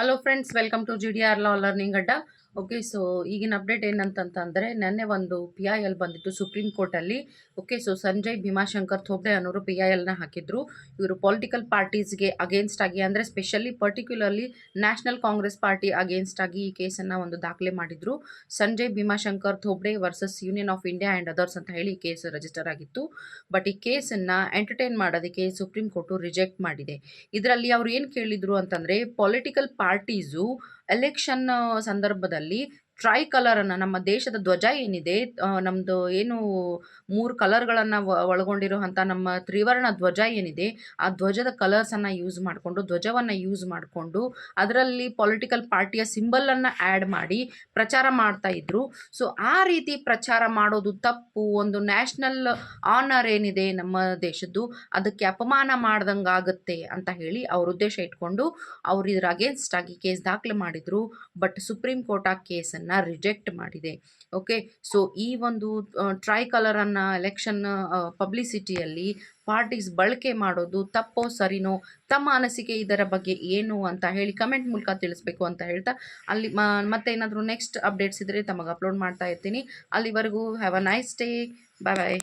Hello friends, welcome to GDR law learning Adda. Okay, so ಈಗಿನ update ಏನಂತಂತಂದರೆ, ನೆನ್ನೆ ಒಂದು PIL ಬಂದಿತ್ತು ಸುಪ್ರೀಂ ಕೋರ್ಟಲ್ಲಿ. ಓಕೆ, ಸೊ ಸಂಜಯ್ ಭೀಮಾಶಂಕರ್ ಥೋಬ್ಡೆ ಅನ್ನೋರು PILನ ಹಾಕಿದ್ರು. ಇವರು ಪೊಲಿಟಿಕಲ್ ಪಾರ್ಟೀಸ್ಗೆ ಅಗೇನ್ಸ್ಟ್ ಆಗಿ, ಅಂದರೆ specially particularly national Congress party against ಆಗಿ ಈ ಕೇಸನ್ನು ಒಂದು ದಾಖಲೆ ಮಾಡಿದ್ರು. Sanjay Bhimashankar Thobde versus Union of India and others ಅಂತ ಹೇಳಿ ಈ ಕೇಸ್ ರಿಜಿಸ್ಟರ್ ಆಗಿತ್ತು. ಬಟ್ ಈ ಕೇಸನ್ನು ಎಂಟರ್ಟೈನ್ ಮಾಡೋದಕ್ಕೆ ಸುಪ್ರೀಂ ಕೋರ್ಟು ರಿಜೆಕ್ಟ್ ಮಾಡಿದೆ. ಇದರಲ್ಲಿ ಅವ್ರು ಏನು ಕೇಳಿದ್ರು ಅಂತಂದರೆ, ಪೊಲಿಟಿಕಲ್ ಪಾರ್ಟೀಸು ಎಲೆಕ್ಷನ್ ಸಂದರ್ಭದಲ್ಲಿ ಟ್ರೈ ಕಲರನ್ನು, ನಮ್ಮ ದೇಶದ ಧ್ವಜ ಏನಿದೆ, ನಮ್ಮದು ಏನು 3 ಕಲರ್ಗಳನ್ನು ಒಳಗೊಂಡಿರುವಂಥ ನಮ್ಮ ತ್ರಿವರ್ಣ ಧ್ವಜ ಏನಿದೆ, ಆ ಧ್ವಜದ ಕಲರ್ಸನ್ನು ಯೂಸ್ ಮಾಡಿಕೊಂಡು, ಧ್ವಜವನ್ನು ಯೂಸ್ ಮಾಡಿಕೊಂಡು ಅದರಲ್ಲಿ ಪೊಲಿಟಿಕಲ್ ಪಾರ್ಟಿಯ ಸಿಂಬಲನ್ನು ಆ್ಯಡ್ ಮಾಡಿ ಪ್ರಚಾರ ಮಾಡ್ತಾ ಇದ್ರು. ಸೊ ಆ ರೀತಿ ಪ್ರಚಾರ ಮಾಡೋದು ತಪ್ಪು. ಒಂದು ನ್ಯಾಷನಲ್ ಆನರ್ ಏನಿದೆ ನಮ್ಮ ದೇಶದ್ದು, ಅದಕ್ಕೆ ಅಪಮಾನ ಮಾಡ್ದಂಗೆ ಆಗುತ್ತೆ ಅಂತ ಹೇಳಿ ಅವ್ರ ಉದ್ದೇಶ ಇಟ್ಕೊಂಡು ಅವ್ರು ಇದರ ಅಗೇನ್ಸ್ಟ್ ಆಗಿ ಕೇಸ್ ದಾಖಲೆ ಮಾಡಿದರು. ಬಟ್ ಸುಪ್ರೀಂ ಕೋರ್ಟ್ ಆ ಕೇಸನ್ನು ರಿಜೆಕ್ಟ್ ಮಾಡಿದೆ. ಓಕೆ, ಸೊ ಈ ಒಂದು ಟ್ರೈ ಕಲರನ್ನು ಎಲೆಕ್ಷನ್ ಪಬ್ಲಿಸಿಟಿಯಲ್ಲಿ ಪಾರ್ಟೀಸ್ ಬಳಕೆ ಮಾಡೋದು ತಪ್ಪೋ ಸರಿನೋ, ತಮ್ಮ ಅನಿಸಿಕೆ ಇದರ ಬಗ್ಗೆ ಏನು ಅಂತ ಹೇಳಿ ಕಮೆಂಟ್ ಮೂಲಕ ತಿಳಿಸ್ಬೇಕು ಅಂತ ಹೇಳ್ತಾ, ಅಲ್ಲಿ ಮತ್ತೆ ಏನಾದರೂ ನೆಕ್ಸ್ಟ್ ಅಪ್ಡೇಟ್ಸ್ ಇದ್ದರೆ ತಮಗೆ ಅಪ್ಲೋಡ್ ಮಾಡ್ತಾ ಇರ್ತೀನಿ. ಅಲ್ಲಿವರೆಗೂ have a nice day. Bye bye.